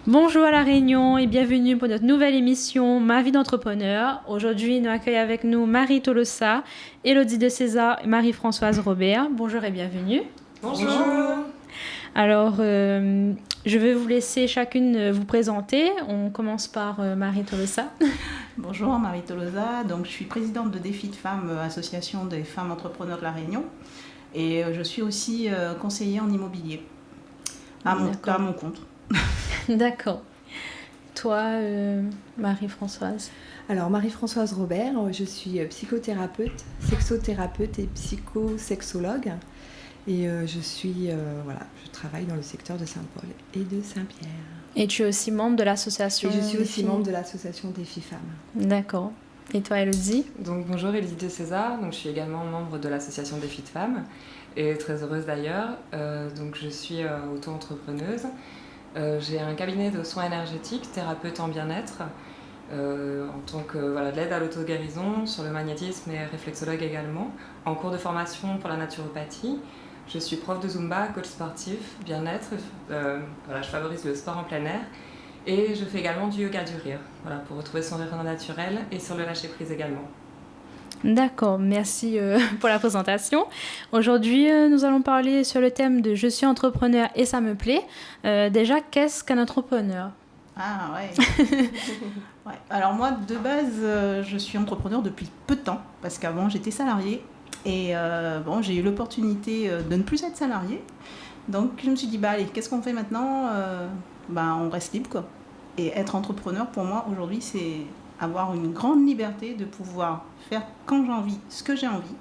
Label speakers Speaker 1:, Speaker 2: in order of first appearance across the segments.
Speaker 1: Bonjour à La Réunion et bienvenue pour notre nouvelle émission Ma vie d'entrepreneur. Aujourd'hui, nous accueillons avec nous Marie Tolosa, Élodie de César et Marie-Françoise Robert. Bonjour et bienvenue.
Speaker 2: Bonjour.
Speaker 1: Alors, je vais vous laisser chacune vous présenter. On commence par Marie Tolosa.
Speaker 2: Bonjour, Marie Tolosa. Donc, je suis présidente de Défi de Femmes, association des femmes entrepreneurs de La Réunion. Et je suis aussi conseillère en immobilier, à mon compte.
Speaker 1: D'accord. Toi, Marie-Françoise?
Speaker 3: Alors, Marie-Françoise Robert, je suis psychothérapeute, sexothérapeute et psychosexologue. Et je travaille dans le secteur de Saint-Paul et de Saint-Pierre.
Speaker 1: Et tu es aussi membre de l'association?
Speaker 3: Et je suis aussi membre de l'association Défi Femmes.
Speaker 1: D'accord. Et toi, Élodie?
Speaker 4: Donc, bonjour, Élodie de César. Donc, je suis également membre de l'association Défi de Femmes et très heureuse d'ailleurs. Donc, je suis auto-entrepreneuse. J'ai un cabinet de soins énergétiques, thérapeute en bien-être, en tant que de l'aide à l'auto-guérison, sur le magnétisme et réflexologue également, en cours de formation pour la naturopathie. Je suis prof de Zumba, coach sportif, bien-être, je favorise le sport en plein air et je fais également du yoga du rire, pour retrouver son rire naturel et sur le lâcher-prise également.
Speaker 1: D'accord, merci pour la présentation. Aujourd'hui, nous allons parler sur le thème de « Je suis entrepreneur et ça me plaît ». Déjà, qu'est-ce qu'un entrepreneur?
Speaker 2: Ah ouais. Ouais. Alors moi, de base, je suis entrepreneur depuis peu de temps, parce qu'avant, j'étais salariée. Et j'ai eu l'opportunité de ne plus être salariée. Donc, je me suis dit, allez, qu'est-ce qu'on fait maintenant? On reste libre, quoi. Et être entrepreneur, pour moi, aujourd'hui, c'est avoir une grande liberté de pouvoir faire quand j'ai envie, ce que j'ai envie,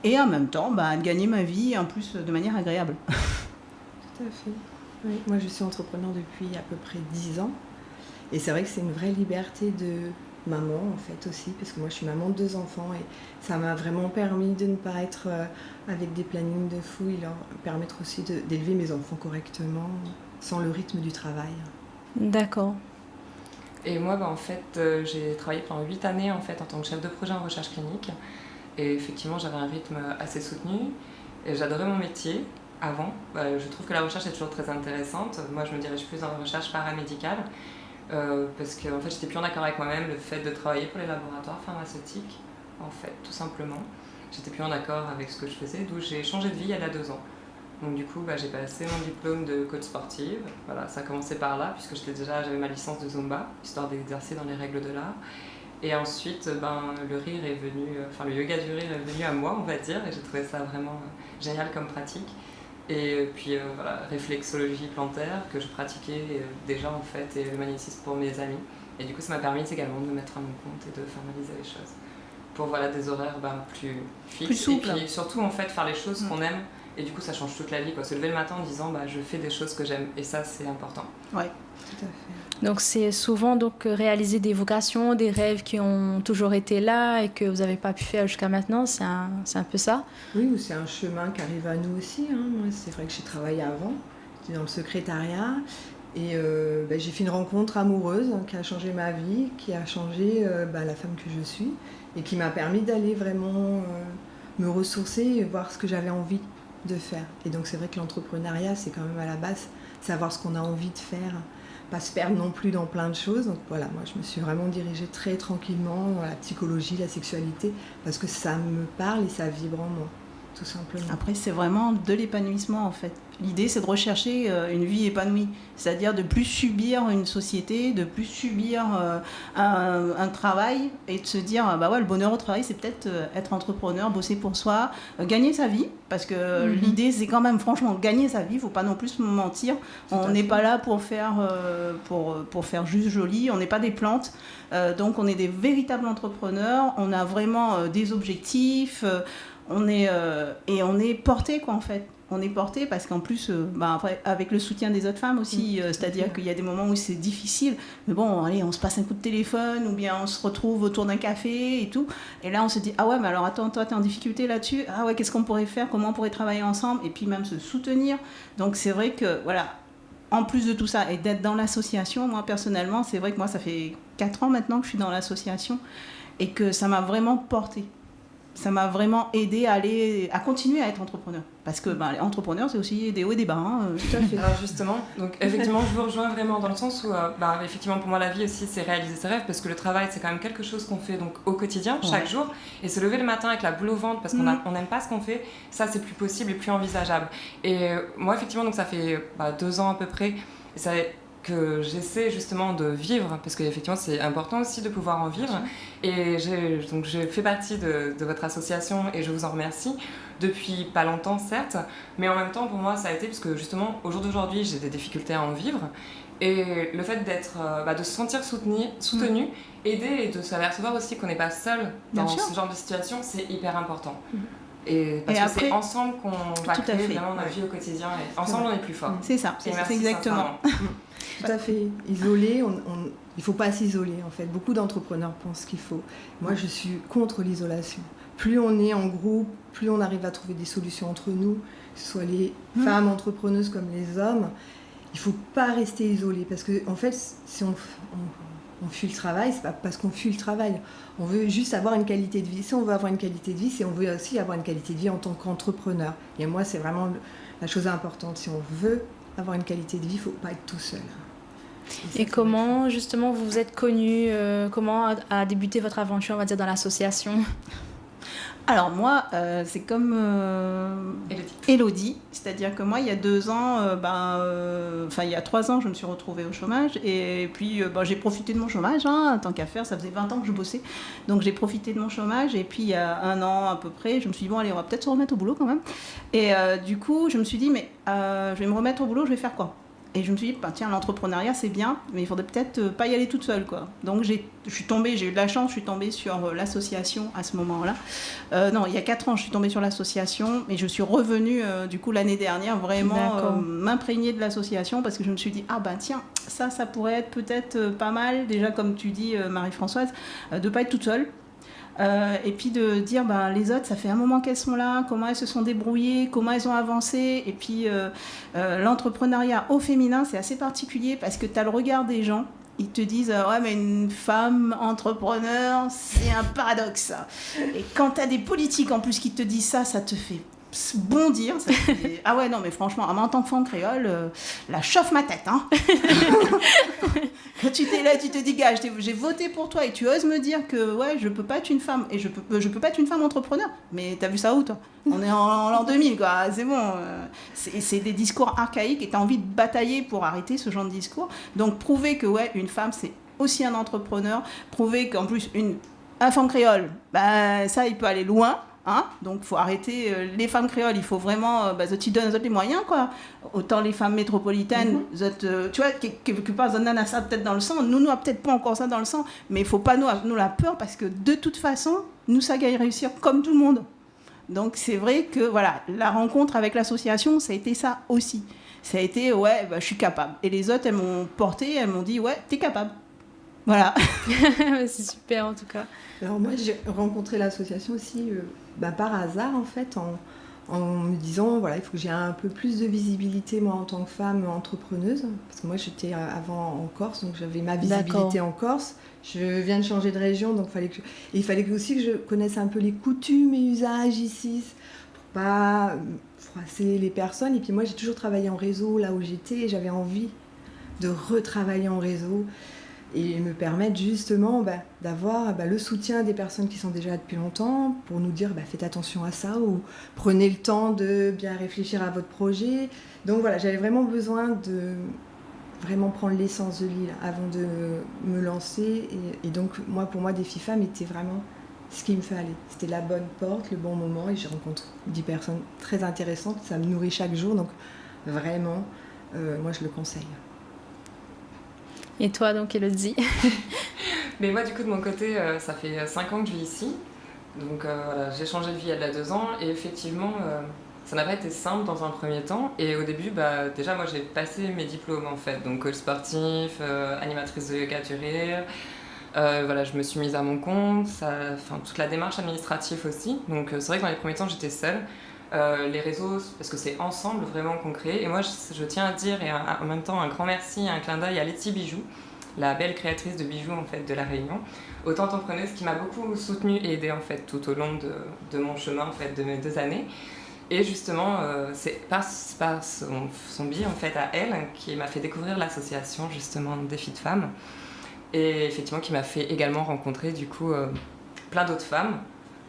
Speaker 2: et en même temps, de gagner ma vie, en plus, de manière agréable.
Speaker 3: Tout à fait. Oui. Moi, je suis entrepreneur depuis à peu près 10 ans, et c'est vrai que c'est une vraie liberté de maman, en fait, aussi, parce que moi, je suis maman de 2 enfants, et ça m'a vraiment permis de ne pas être avec des plannings de fou, et leur permettre aussi d'élever mes enfants correctement, sans le rythme du travail.
Speaker 1: D'accord.
Speaker 4: Et moi, j'ai travaillé pendant 8 années en tant que chef de projet en recherche clinique. Et effectivement, j'avais un rythme assez soutenu. Et j'adorais mon métier avant. Je trouve que la recherche est toujours très intéressante. Moi, je me dirige plus dans la recherche paramédicale. Parce que j'étais plus en accord avec moi-même le fait de travailler pour les laboratoires pharmaceutiques, tout simplement. J'étais plus en accord avec ce que je faisais, d'où j'ai changé de vie il y a 2 ans. Donc du coup, j'ai passé mon diplôme de coach sportive. Ça a commencé par là, puisque j'avais ma licence de Zumba, histoire d'exercer dans les règles de l'art. Et ensuite, le rire est venu, le yoga du rire est venu à moi, on va dire, et j'ai trouvé ça vraiment génial comme pratique. Et puis réflexologie plantaire que je pratiquais déjà et le magnétisme pour mes amis. Et du coup, ça m'a permis également de me mettre à mon compte et de formaliser les choses. Pour des horaires plus fixes.
Speaker 2: Plus souples.
Speaker 4: Et puis surtout faire les choses qu'on aime. Et du coup, ça change toute la vie, Se lever le matin en disant je fais des choses que j'aime. Et ça, c'est important.
Speaker 2: Ouais,
Speaker 3: tout à fait.
Speaker 1: Donc, c'est souvent réaliser des vocations, des rêves qui ont toujours été là et que vous n'avez pas pu faire jusqu'à maintenant. C'est un peu ça?
Speaker 3: Oui, ou c'est un chemin qui arrive à nous aussi. Moi, c'est vrai que j'ai travaillé avant. J'étais dans le secrétariat. Et j'ai fait une rencontre amoureuse qui a changé ma vie, qui a changé la femme que je suis. Et qui m'a permis d'aller vraiment me ressourcer et voir ce que j'avais envie de faire. Et donc c'est vrai que l'entrepreneuriat, c'est quand même à la base savoir ce qu'on a envie de faire, pas se perdre non plus dans plein de choses. Donc voilà, moi je me suis vraiment dirigée très tranquillement dans la psychologie, la sexualité, parce que ça me parle et ça vibre en moi, tout simplement.
Speaker 2: Après, c'est vraiment de l'épanouissement, en fait. L'idée, c'est de rechercher une vie épanouie, c'est-à-dire de plus subir une société, de plus subir un travail, et de se dire, le bonheur au travail, c'est peut-être être entrepreneur, bosser pour soi, gagner sa vie, parce que l'idée, c'est quand même, franchement, gagner sa vie, il ne faut pas non plus se mentir. On n'est pas là pour faire juste joli, on n'est pas des plantes, donc on est des véritables entrepreneurs, on a vraiment des objectifs, on est porté, quoi, en fait. On est porté parce qu'en plus, après, avec le soutien des autres femmes aussi, c'est-à-dire qu'il y a des moments où c'est difficile, mais bon, allez, on se passe un coup de téléphone ou bien on se retrouve autour d'un café et tout, et là on se dit, ah ouais, mais alors attends, toi t'es en difficulté là-dessus, ah ouais, qu'est-ce qu'on pourrait faire, comment on pourrait travailler ensemble, et puis même se soutenir. Donc c'est vrai que, en plus de tout ça, et d'être dans l'association, moi personnellement, c'est vrai que moi ça fait 4 ans maintenant que je suis dans l'association, et que ça m'a vraiment portée. ça m'a vraiment aidé à continuer à être entrepreneur. Parce que entrepreneur, c'est aussi des hauts et des bas. Hein.
Speaker 3: Tout à fait.
Speaker 4: Alors justement, donc effectivement, je vous rejoins vraiment dans le sens où, effectivement, pour moi, la vie aussi, c'est réaliser ses rêves, parce que le travail, c'est quand même quelque chose qu'on fait donc au quotidien, chaque jour, et se lever le matin avec la boule au ventre parce qu'on n'aime pas ce qu'on fait, ça, c'est plus possible et plus envisageable. Et moi, effectivement, donc ça fait 2 ans à peu près, et ça que j'essaie justement de vivre, parce qu'effectivement c'est important aussi de pouvoir en vivre, et je fais partie de votre association et je vous en remercie depuis pas longtemps certes, mais en même temps pour moi ça a été parce que justement au jour d'aujourd'hui j'ai des difficultés à en vivre, et le fait de se sentir soutenu, aidé, et de s'apercevoir aussi qu'on n'est pas seul dans ce genre de situation, c'est hyper important. Et parce que après, c'est ensemble qu'on va créer vraiment notre vie au quotidien, et ensemble on est plus fort.
Speaker 2: C'est ça, c'est exactement.
Speaker 3: Tout à fait. Isolé, il ne faut pas s'isoler en fait. Beaucoup d'entrepreneurs pensent qu'il faut. Moi, je suis contre l'isolation. Plus on est en groupe, plus on arrive à trouver des solutions entre nous, que ce soit les femmes entrepreneuses comme les hommes. Il ne faut pas rester isolé, parce que en fait, si on fuit le travail, c'est pas parce qu'on fuit le travail. On veut juste avoir une qualité de vie. Si on veut avoir une qualité de vie, c'est on veut aussi avoir une qualité de vie en tant qu'entrepreneur. Et moi, c'est vraiment la chose importante. Si on veut avoir une qualité de vie, il ne faut pas être tout seul.
Speaker 1: Et comment, justement, vous vous êtes connus, comment a débuté votre aventure, on va dire, dans l'association ?
Speaker 2: Alors moi, c'est comme Élodie, c'est-à-dire que moi, il y a 2 ans, il y a 3 ans, je me suis retrouvée au chômage, et puis j'ai profité de mon chômage, tant qu'à faire, ça faisait 20 ans que je bossais, donc j'ai profité de mon chômage, et puis il y a 1 an à peu près, je me suis dit, bon allez, on va peut-être se remettre au boulot quand même, et du coup, je me suis dit, mais je vais me remettre au boulot, je vais faire quoi ? Et je me suis dit, tiens, l'entrepreneuriat, c'est bien, mais il faudrait peut-être pas y aller toute seule, quoi. Donc, j'ai eu de la chance, je suis tombée sur l'association à ce moment-là. Il y a 4 ans, je suis tombée sur l'association, et je suis revenue, du coup, l'année dernière, vraiment m'imprégner de l'association, parce que je me suis dit, tiens, ça pourrait être peut-être pas mal, déjà, comme tu dis, Marie-Françoise, de pas être toute seule. Et puis de dire les autres, ça fait un moment qu'elles sont là, comment elles se sont débrouillées, comment elles ont avancé. Et puis l'entrepreneuriat au féminin, c'est assez particulier parce que tu as le regard des gens. Ils te disent ouais, mais une femme entrepreneur, c'est un paradoxe. Et quand tu as des politiques en plus qui te disent ça te fait bondir. Ça te fait... Ah ouais, non, mais franchement, en tant que femme créole, la chauffe ma tête. Hein. Quand tu t'es là, tu te dis, gars, j'ai voté pour toi et tu oses me dire que ouais, je peux pas être une femme et je peux pas être une femme entrepreneur. Mais t'as vu ça où, toi ? On est en l'an 2000, quoi. C'est bon. C'est des discours archaïques et t'as envie de batailler pour arrêter ce genre de discours. Donc, prouver que ouais, une femme, c'est aussi un entrepreneur. Prouver qu'en plus, un femme créole, ça, il peut aller loin. Hein, donc il faut arrêter les femmes créoles, il faut vraiment tu donnes les moyens, quoi. Autant les femmes métropolitaines, tu vois, quelque part on a ça peut-être dans le sang, nous a peut-être pas encore ça dans le sang, mais il faut pas nous la peur, parce que de toute façon nous ça gagne réussir comme tout le monde. Donc c'est vrai que voilà, la rencontre avec l'association, ça a été ça aussi, ça a été ouais, je suis capable, et les autres elles m'ont porté, elles m'ont dit ouais, t'es capable. Voilà.
Speaker 1: C'est super en tout cas.
Speaker 3: Alors moi j'ai rencontré l'association aussi par hasard en fait, en me disant voilà, il faut que j'ai un peu plus de visibilité moi en tant que femme entrepreneuse, parce que moi j'étais avant en Corse, donc j'avais ma visibilité en Corse. Je viens de changer de région, donc il fallait aussi que je connaisse un peu les coutumes et usages ici pour pas froisser les personnes. Et puis moi j'ai toujours travaillé en réseau là où j'étais, et j'avais envie de retravailler en réseau et me permettre justement d'avoir le soutien des personnes qui sont déjà là depuis longtemps pour nous dire faites attention à ça, ou prenez le temps de bien réfléchir à votre projet. Donc voilà, j'avais vraiment besoin de vraiment prendre l'essence de l'île avant de me lancer, et donc pour moi Défi Femmes était vraiment ce qu'il me fallait. C'était la bonne porte, le bon moment, et je rencontre 10 personnes très intéressantes, ça me nourrit chaque jour, donc vraiment moi je le conseille.
Speaker 1: Et toi, donc, Élodie?
Speaker 4: Mais moi, du coup, de mon côté, ça fait 5 ans que je vis ici. Donc, voilà, j'ai changé de vie il y a 2 ans. Et effectivement, ça n'a pas été simple dans un premier temps. Et au début, déjà, moi, j'ai passé mes diplômes, en fait. Donc, coach sportif, animatrice de yoga du rire. Voilà, je me suis mise à mon compte. Toute la démarche administrative aussi. Donc, c'est vrai que dans les premiers temps, j'étais seule. Les réseaux, parce que c'est ensemble vraiment qu'on crée. Et moi, je tiens à dire, et en même temps un grand merci, un clin d'œil à Letty Bijoux, la belle créatrice de bijoux en fait de la Réunion, auto-entrepreneuse qui m'a beaucoup soutenue et aidée en fait tout au long de mon chemin en fait de mes 2 années. Et justement, c'est par son biais en fait à elle qui m'a fait découvrir l'association justement des filles de femmes et effectivement qui m'a fait également rencontrer du coup plein d'autres femmes,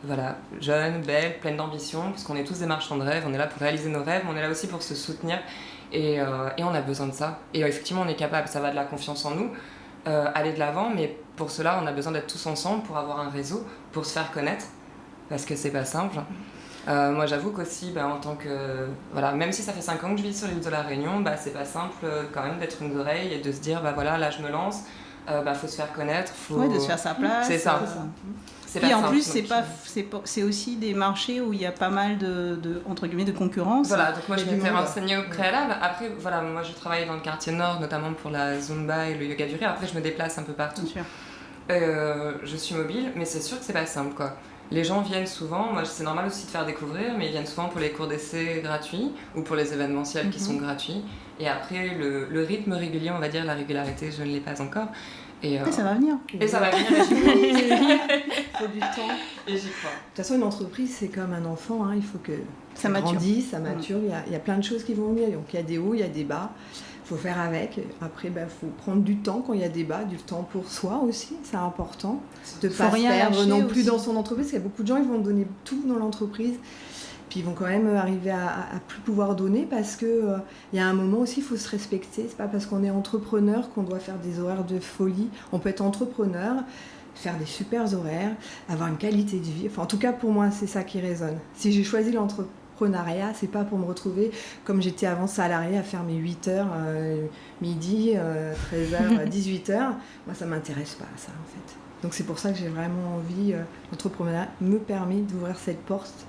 Speaker 4: voilà, jeunes, belles, pleines d'ambition, parce qu'on est tous des marchands de rêves, on est là pour réaliser nos rêves, mais on est là aussi pour se soutenir et on a besoin de ça. Et effectivement, on est capable, ça va de la confiance en nous, aller de l'avant, mais pour cela, on a besoin d'être tous ensemble pour avoir un réseau, pour se faire connaître, parce que c'est pas simple. Moi, j'avoue qu'aussi, en tant que... Voilà, même si ça fait 5 ans que je vis sur l'île de la Réunion, c'est pas simple quand même d'être une oreille et de se dire, voilà, là, je me lance, faut se faire connaître, faut...
Speaker 2: Ouais, de se faire sa place.
Speaker 4: C'est ça.
Speaker 2: C'est puis en simple, plus, c'est aussi des marchés où il y a pas mal entre guillemets, de concurrence.
Speaker 4: Voilà, donc moi je m'étais renseignée au préalable. Après, voilà, moi je travaille dans le quartier nord, notamment pour la Zumba et le yoga du rire. Après, je me déplace un peu partout.
Speaker 2: Bien sûr.
Speaker 4: Je suis mobile, mais c'est sûr que c'est pas simple, quoi. Les gens viennent souvent, moi c'est normal aussi de faire découvrir, mais ils viennent souvent pour les cours d'essai gratuits ou pour les événementiels qui sont gratuits. Et après, le rythme régulier, on va dire, la régularité, je ne l'ai pas encore. Et
Speaker 2: ça va venir.
Speaker 4: Et ça va venir, et j'y crois.
Speaker 3: Il faut du temps.
Speaker 4: Et j'y crois.
Speaker 3: De toute façon, une entreprise, c'est comme un enfant. Il faut que
Speaker 2: ça
Speaker 3: grandisse, ça mature. Il y a plein de choses qui vont venir. Donc, il y a des hauts, il y a des bas. Il faut faire avec. Après, faut prendre du temps quand il y a des bas, du temps pour soi aussi. C'est important. De ne pas se perdre non plus dans son entreprise. Parce qu'il y a beaucoup de gens, ils vont donner tout dans l'entreprise. Puis ils vont quand même arriver à plus pouvoir donner parce qu'il y a un moment aussi, il faut se respecter. C'est pas parce qu'on est entrepreneur qu'on doit faire des horaires de folie. On peut être entrepreneur, faire des super horaires, avoir une qualité de vie. Enfin, en tout cas, pour moi, c'est ça qui résonne. Si j'ai choisi l'entrepreneuriat, c'est pas pour me retrouver comme j'étais avant salariée à faire mes 8h, midi, 13h, 18h. Moi, ça m'intéresse pas, ça, en fait. Donc c'est pour ça que j'ai vraiment envie, l'entrepreneuriat me permet d'ouvrir cette porte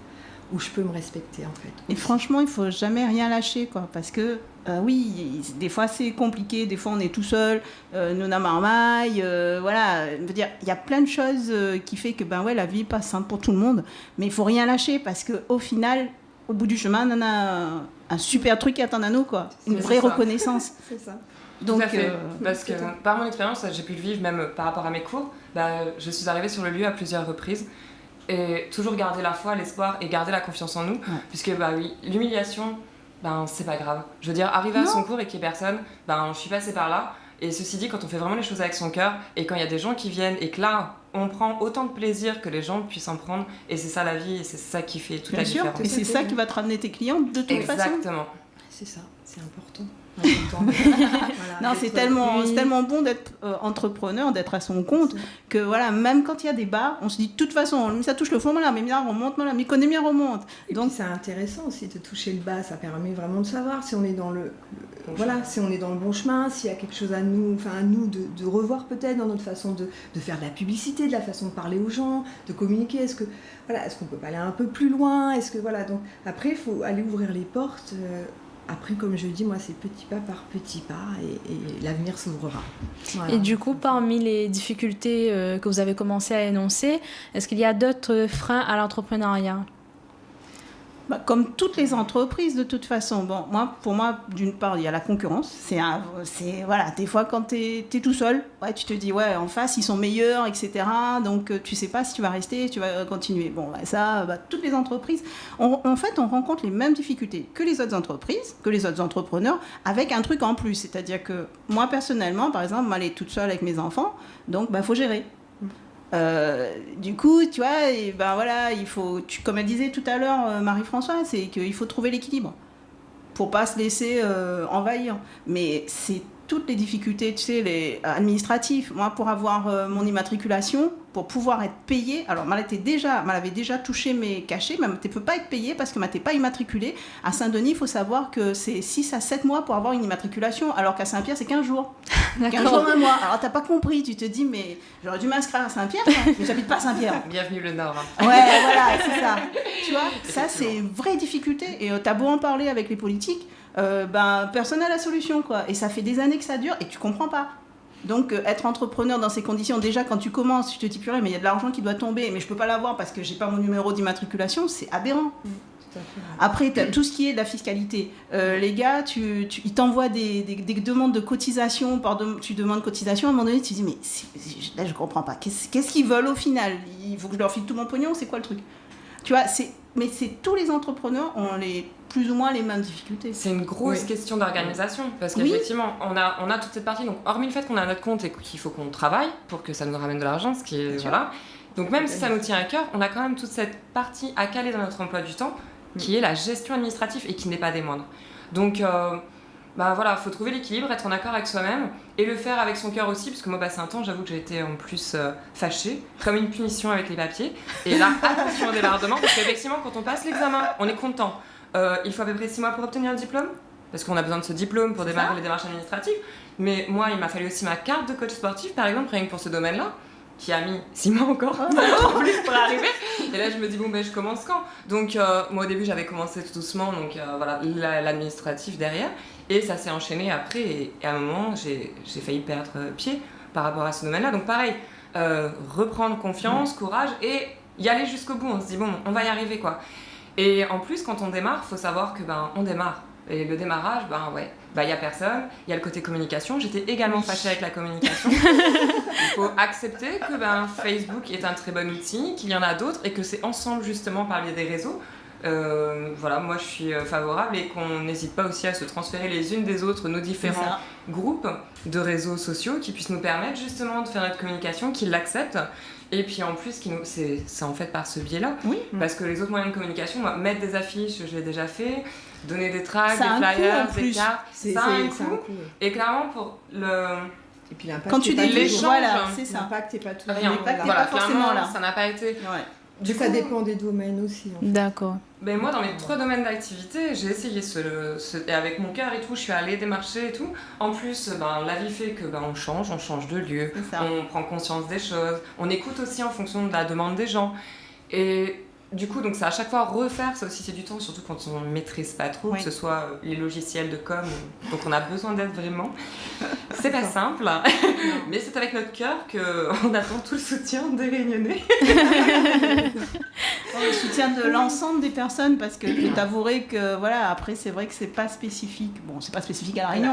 Speaker 3: où je peux me respecter en fait.
Speaker 2: Et franchement, il faut jamais rien lâcher, quoi, parce que oui, des fois c'est compliqué, des fois on est tout seul, nous n'a marmaille, voilà, je veux dire, il y a plein de choses qui fait que la vie est pas simple pour tout le monde, mais il faut rien lâcher parce que au final, au bout du chemin, on a un super truc qui attend à nous, quoi, une vraie reconnaissance.
Speaker 3: C'est ça.
Speaker 4: Donc, tout à fait. Parce que par mon expérience, j'ai pu le vivre même par rapport à mes cours. Je suis arrivée sur le lieu à plusieurs reprises. Et toujours garder la foi, l'espoir et garder la confiance en nous. Puisque oui, l'humiliation, c'est pas grave. Je veux dire, arriver à son cours et qu'il n'y ait personne, je suis passée par là. Et ceci dit, quand on fait vraiment les choses avec son cœur et quand il y a des gens qui viennent et que là, on prend autant de plaisir que les gens puissent en prendre. Et c'est ça la vie et c'est ça qui fait toute la différence.
Speaker 2: Et c'est ça qui va te ramener tes clients de toute façon.
Speaker 4: Exactement.
Speaker 3: C'est ça, c'est important.
Speaker 2: Voilà, non, c'est tellement bon d'être entrepreneur, d'être à son compte, que voilà, même quand il y a des bas, on se dit de toute façon, ça touche le fond, là, mais bien remonte, là, mais l'économie remonte.
Speaker 3: Donc c'est intéressant aussi de toucher le bas, ça permet vraiment de savoir si on est dans si on est dans le bon chemin, s'il y a quelque chose à nous de revoir peut-être dans notre façon de faire de la publicité, de la façon de parler aux gens, de communiquer. Est-ce qu'on peut pas aller un peu plus loin? Donc après, il faut aller ouvrir les portes. Après, comme je dis, moi, c'est petit pas par petit pas et l'avenir s'ouvrira. Voilà.
Speaker 1: Et du coup, parmi les difficultés que vous avez commencé à énoncer, est-ce qu'il y a d'autres freins à l'entrepreneuriat ?
Speaker 2: Comme toutes les entreprises, de toute façon. Bon, pour moi, d'une part, il y a la concurrence. Voilà, des fois, quand t'es tout seul, tu te dis, en face, ils sont meilleurs, etc. Donc, tu sais pas si tu vas rester, tu vas continuer. Bon, ça, toutes les entreprises, en fait, on rencontre les mêmes difficultés que les autres entreprises, que les autres entrepreneurs, avec un truc en plus. C'est-à-dire que moi, personnellement, par exemple, m'aller toute seule avec mes enfants, donc, faut gérer. Du coup, tu vois, il faut, comme elle disait tout à l'heure, Marie-Françoise, c'est qu'il faut trouver l'équilibre pour pas se laisser envahir. Mais c'est toutes les difficultés, tu sais, les administratives. Moi, pour avoir mon immatriculation, pour pouvoir être payée, alors m'avait déjà touché mes cachets, mais tu ne peux pas être payée parce que tu n'es pas immatriculée. À Saint-Denis, il faut savoir que c'est 6 à 7 mois pour avoir une immatriculation, alors qu'à Saint-Pierre, c'est 15 jours. 15 jours, 1 mois. Alors, tu n'as pas compris. Tu te dis, mais j'aurais dû m'inscrire à Saint-Pierre, mais j'habite pas à Saint-Pierre.
Speaker 4: Bienvenue le Nord.
Speaker 2: Ouais, voilà, c'est ça. Tu vois, ça, c'est une vraie difficulté. Et tu as beau en parler avec les politiques, personne n'a la solution, quoi. Et ça fait des années que ça dure et tu comprends pas. Donc, être entrepreneur dans ces conditions, déjà quand tu commences, tu te dis purée, mais il y a de l'argent qui doit tomber, mais je peux pas l'avoir parce que j'ai pas mon numéro d'immatriculation, c'est aberrant.
Speaker 3: Tout à fait.
Speaker 2: Après, tu as tout ce qui est de la fiscalité. Les gars, ils t'envoient des demandes de cotisation. Tu demandes cotisation, à un moment donné, tu te dis, mais là, je comprends pas. Qu'est-ce qu'ils veulent au final? Il faut que je leur file tout mon pognon, c'est quoi le truc? Tu vois, mais tous les entrepreneurs ont plus ou moins les mêmes difficultés.
Speaker 4: C'est une grosse question d'organisation, parce qu'effectivement, on a toute cette partie, donc hormis le fait qu'on a notre compte et qu'il faut qu'on travaille pour que ça nous ramène de l'argent, ce qui est... Voilà. Donc même si ça nous tient à cœur, on a quand même toute cette partie à caler dans notre emploi du temps, qui est la gestion administrative et qui n'est pas des moindres. Donc... voilà, faut trouver l'équilibre, être en accord avec soi-même et le faire avec son cœur aussi, parce que moi, c'est un temps, j'avoue que j'ai été en plus fâchée, comme une punition avec les papiers. Et là, attention au débordement, parce qu'effectivement, quand on passe l'examen, on est content. Il faut à peu près 6 mois pour obtenir le diplôme, parce qu'on a besoin de ce diplôme pour démarrer les démarches administratives. Mais moi, il m'a fallu aussi ma carte de coach sportif, par exemple, rien que pour ce domaine-là, qui a mis 6 mois encore en plus pour arriver. Et là, je me dis, je commence quand? Donc, moi, au début, j'avais commencé tout doucement, donc voilà, l'administratif derrière. Et ça s'est enchaîné après, et à un moment, j'ai failli perdre pied par rapport à ce domaine-là. Donc pareil, reprendre confiance, courage, et y aller jusqu'au bout. On se dit, on va y arriver, quoi. Et en plus, quand on démarre, il faut savoir que on démarre. Et le démarrage, y a personne, il y a le côté communication. J'étais également fâchée avec la communication. Il faut accepter que Facebook est un très bon outil, qu'il y en a d'autres, et que c'est ensemble, justement, par le biais des réseaux. Moi je suis favorable, et qu'on n'hésite pas aussi à se transférer les unes des autres nos différents groupes de réseaux sociaux qui puissent nous permettre justement de faire notre communication, qu'ils l'acceptent, et puis en plus c'est en fait par ce biais-là, parce que les autres moyens de communication, mettre des affiches, je l'ai déjà fait, donner des tracts, des flyers, des cartes, ça a un coût, et clairement pour le...
Speaker 3: Et puis l'impact,
Speaker 2: quand tu dis
Speaker 4: l'échange,
Speaker 2: c'est ça.
Speaker 3: L'impact n'est pas tout.
Speaker 2: L'impact n'est pas forcément là.
Speaker 4: Ça n'a pas été...
Speaker 3: Du coup, ça dépend des domaines aussi. En fait.
Speaker 1: D'accord.
Speaker 4: Ben moi, dans mes 3 domaines d'activité, j'ai essayé et avec mon cœur et tout, je suis allée démarcher et tout. En plus, la vie fait que on change de lieu, on prend conscience des choses, on écoute aussi en fonction de la demande des gens. Et du coup, donc c'est à chaque fois refaire, ça aussi c'est du temps, surtout quand on ne maîtrise pas trop, que ce soit les logiciels de com, donc on a besoin d'aide vraiment. C'est pas simple, mais c'est avec notre cœur qu'on attend tout le soutien des Réunionnais.
Speaker 2: Le soutien de l'ensemble des personnes, parce que je t'avouerai que après c'est vrai que c'est pas spécifique. Bon, c'est pas spécifique à La Réunion,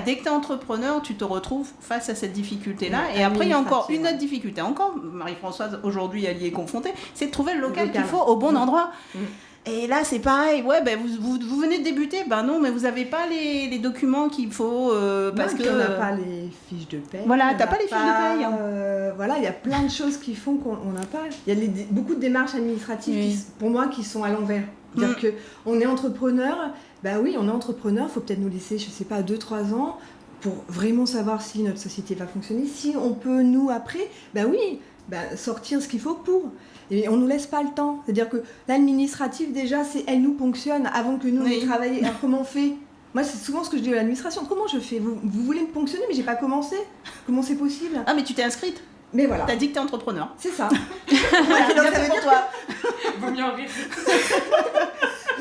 Speaker 2: dès que t'es entrepreneur, tu te retrouves face à cette difficulté-là. Et après il y a encore une autre difficulté. Encore, Marie-Françoise aujourd'hui elle y est confrontée, c'est de trouver le local qu'il faut au bon endroit. Et là, c'est pareil. Vous venez de débuter. Non, mais vous n'avez pas les documents qu'il faut parce que...
Speaker 3: on n'a pas les fiches de paye.
Speaker 2: Voilà, t'as pas les fiches de paye.
Speaker 3: Il y a plein de choses qui font qu'on n'a pas. Il y a beaucoup de démarches administratives, pour moi, qui sont à l'envers. C'est-à-dire qu'on est entrepreneur. On est entrepreneur. Il faut peut-être nous laisser, 2-3 ans pour vraiment savoir si notre société va fonctionner. Si on peut, nous, après, sortir ce qu'il faut pour... Et on ne nous laisse pas le temps. C'est-à-dire que l'administratif, déjà, elle nous ponctionne avant que nous, on travaille. Alors, comment on fait? Moi, c'est souvent ce que je dis à l'administration. Comment je fais? Vous voulez me ponctionner, mais j'ai pas commencé. Comment c'est possible?
Speaker 2: Ah, mais tu t'es inscrite.
Speaker 3: Mais voilà.
Speaker 2: T'as dit que t'es entrepreneur.
Speaker 3: C'est ça.
Speaker 2: Voilà, donc ça veut dire toi.
Speaker 4: Vaut mieux en rire.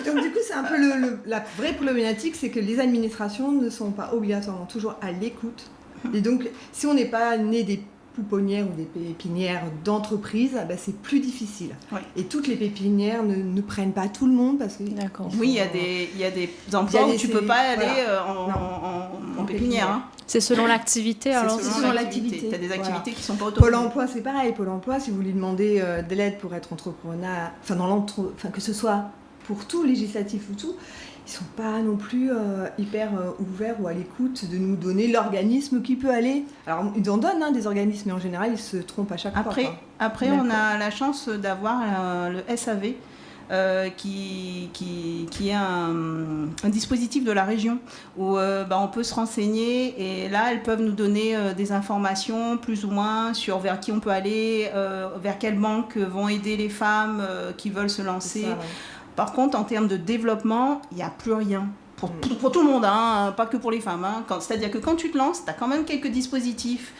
Speaker 3: Donc, du coup, c'est un peu la vraie problématique, c'est que les administrations ne sont pas obligatoirement toujours à l'écoute. Et donc, si on n'est pas né des pouponnières ou des pépinières d'entreprise, c'est plus difficile. Et toutes les pépinières ne prennent pas tout le monde parce que...
Speaker 1: D'accord.
Speaker 2: Oui, il y a des emplois où tu peux pas aller en pépinière.
Speaker 1: C'est selon l'activité.
Speaker 2: C'est selon l'activité. Tu as des activités qui sont pas autorisées.
Speaker 3: Pôle emploi, c'est pareil. Pôle emploi, si vous lui demandez de l'aide pour être entrepreneur, que ce soit pour tout, législatif ou tout, ils sont pas non plus hyper ouverts ou à l'écoute de nous donner l'organisme qui peut aller. Alors, ils en donnent des organismes, mais en général, ils se trompent à chaque fois.
Speaker 2: Après on a la chance d'avoir le SAV, qui est un dispositif de la région où on peut se renseigner, et là, elles peuvent nous donner des informations plus ou moins sur vers qui on peut aller, vers quelles banques vont aider les femmes qui veulent se lancer. Ça, Par contre, en termes de développement, il n'y a plus rien. Pour tout le monde, pas que pour les femmes. C'est-à-dire que quand tu te lances, tu as quand même quelques dispositifs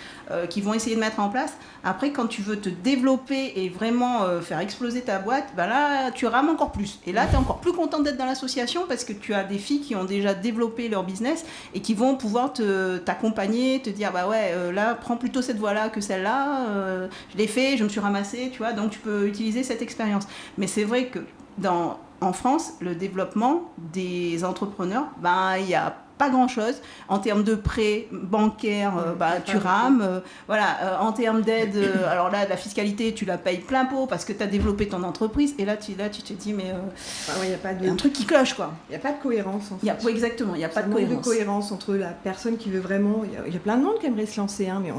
Speaker 2: qui vont essayer de mettre en place. Après, quand tu veux te développer et vraiment faire exploser ta boîte, là, tu rames encore plus. Et là, tu es encore plus contente d'être dans l'association parce que tu as des filles qui ont déjà développé leur business et qui vont pouvoir t'accompagner, te dire, là, prends plutôt cette voie-là que celle-là. Je l'ai fait, je me suis ramassée, tu vois, donc tu peux utiliser cette expérience. Mais c'est vrai que en France, le développement des entrepreneurs, il n'y a pas grand-chose. En termes de prêts bancaires, tu rames. En termes d'aide, alors là, la fiscalité, tu la payes plein pot parce que tu as développé ton entreprise. Et là, tu te dis, mais y a un truc qui cloche, quoi.
Speaker 3: Il n'y a pas de cohérence, en fait.
Speaker 2: Exactement, il n'y a pas de
Speaker 3: cohérence.
Speaker 2: cohérence.
Speaker 3: De cohérence entre la personne qui veut vraiment... Il y a plein de monde qui aimerait se lancer, mais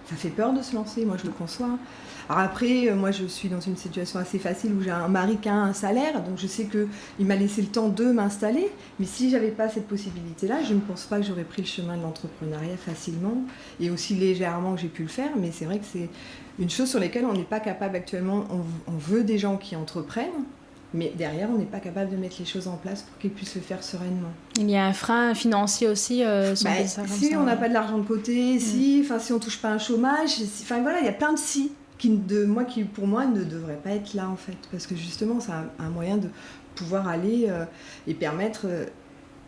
Speaker 3: ça fait peur de se lancer, moi je le conçois. Alors après, moi je suis dans une situation assez facile où j'ai un mari qui a un salaire, donc je sais qu'il m'a laissé le temps de m'installer, mais si j'avais pas cette possibilité-là, je ne pense pas que j'aurais pris le chemin de l'entrepreneuriat facilement et aussi légèrement que j'ai pu le faire, mais c'est vrai que c'est une chose sur laquelle on n'est pas capable actuellement. On veut des gens qui entreprennent, mais derrière, on n'est pas capable de mettre les choses en place pour qu'ils puissent le faire sereinement.
Speaker 1: Il y a un frein financier aussi
Speaker 3: si on n'a pas de l'argent de côté, si on touche pas un chômage, il y a plein de si qui pour moi ne devraient pas être là en fait, parce que justement c'est un moyen de pouvoir aller et permettre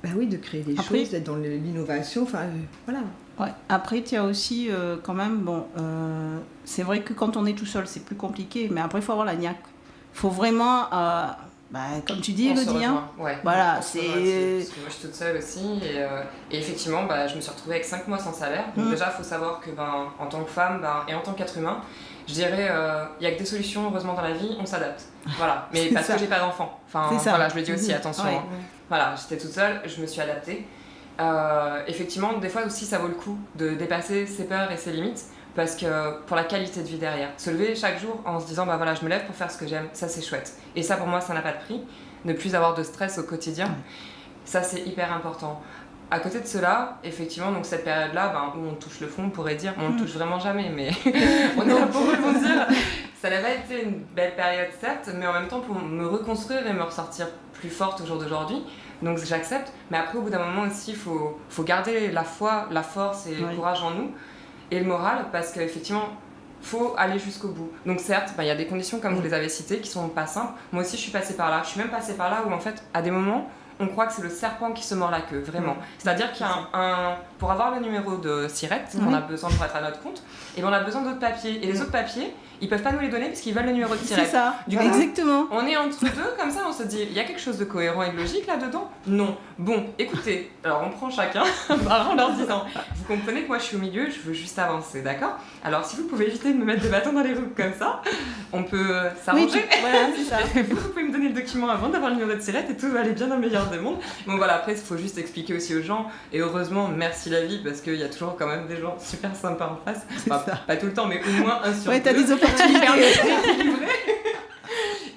Speaker 3: de créer des choses, d'être dans l'innovation, voilà.
Speaker 2: Ouais. Après, il y a aussi quand même, c'est vrai que quand on est tout seul, c'est plus compliqué, mais après, il faut avoir la niaque. Il faut vraiment, comme tu dis, Elodie,
Speaker 4: voilà, parce que moi, je suis toute seule aussi, et effectivement, je me suis retrouvée avec 5 mois sans salaire. Donc déjà, il faut savoir que en tant que femme et en tant qu'être humain, je dirais, il n'y a que des solutions, heureusement, dans la vie, on s'adapte. Voilà, mais parce que j'ai pas d'enfant. Je le dis aussi, attention. Ouais. Voilà, j'étais toute seule, je me suis adaptée. Effectivement, des fois aussi, ça vaut le coup de dépasser ses peurs et ses limites, parce que pour la qualité de vie derrière. Se lever chaque jour en se disant, je me lève pour faire ce que j'aime, ça c'est chouette. Et ça, pour moi, ça n'a pas de prix. Ne plus avoir de stress au quotidien, ça c'est hyper important. À côté de cela, effectivement, donc cette période-là, où on touche le fond, on pourrait dire, on ne touche vraiment jamais, mais on est là pour rebondir. Ça n'a pas été une belle période, certes, mais en même temps pour me reconstruire et me ressortir plus forte au jour d'aujourd'hui. Donc j'accepte, mais après, au bout d'un moment aussi, il faut garder la foi, la force et le courage en nous, et le moral, parce qu'effectivement, il faut aller jusqu'au bout. Donc certes, y a des conditions, comme vous les avez citées, qui sont pas simples. Moi aussi, je suis passée par là. Je suis même passée par là où, en fait, à des moments, on croit que c'est le serpent qui se mord la queue, vraiment. C'est-à-dire qu'il y a pour avoir le numéro de SIRET, on a besoin pour être à notre compte, et on a besoin d'autres papiers. Et les autres papiers, ils peuvent pas nous les donner parce qu'ils veulent le numéro de SIRET.
Speaker 2: C'est ça,
Speaker 3: du coup,
Speaker 2: exactement.
Speaker 4: On est entre deux, comme ça, on se dit, il y a quelque chose de cohérent et de logique là-dedans ? Non. Bon, écoutez, alors on prend chacun en leur disant, vous comprenez que moi je suis au milieu, je veux juste avancer, d'accord ? Alors si vous pouvez éviter de me mettre des bâtons dans les roues comme ça, on peut s'arranger.
Speaker 2: Voilà, c'est ça.
Speaker 4: Vous pouvez me donner le document avant d'avoir le numéro de SIRET et tout va aller bien dans le meilleur des mondes. Bon voilà, après il faut juste expliquer aussi aux gens, et heureusement, merci la vie, parce qu'il y a toujours quand même des gens super sympas en face. Pas tout le temps, mais au moins un sur deux.
Speaker 2: T'as des opportunités.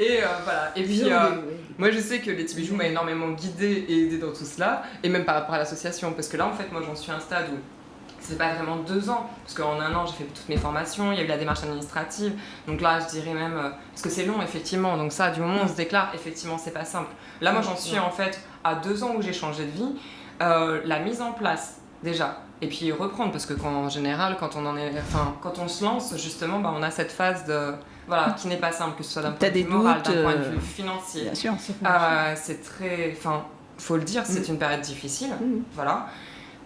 Speaker 4: Et voilà. Et puis moi je sais que Letty Bijou m'a énormément guidée et aidée dans tout cela, et même par rapport à l'association, parce que là en fait moi j'en suis à un stade où c'est pas vraiment 2 ans, parce qu'en 1 an j'ai fait toutes mes formations, il y a eu la démarche administrative, donc là je dirais même, parce que c'est long effectivement, donc ça du moment où on se déclare, effectivement c'est pas simple. Là moi j'en suis en fait à 2 ans où j'ai changé de vie, la mise en place déjà, et puis reprendre, parce que en général quand on se lance justement, on a cette phase de... Voilà, qui n'est pas simple, que ce soit d'un point de vue moral, d'un point de vue financier.
Speaker 2: Bien sûr.
Speaker 4: C'est très... faut le dire, c'est une période difficile. Voilà.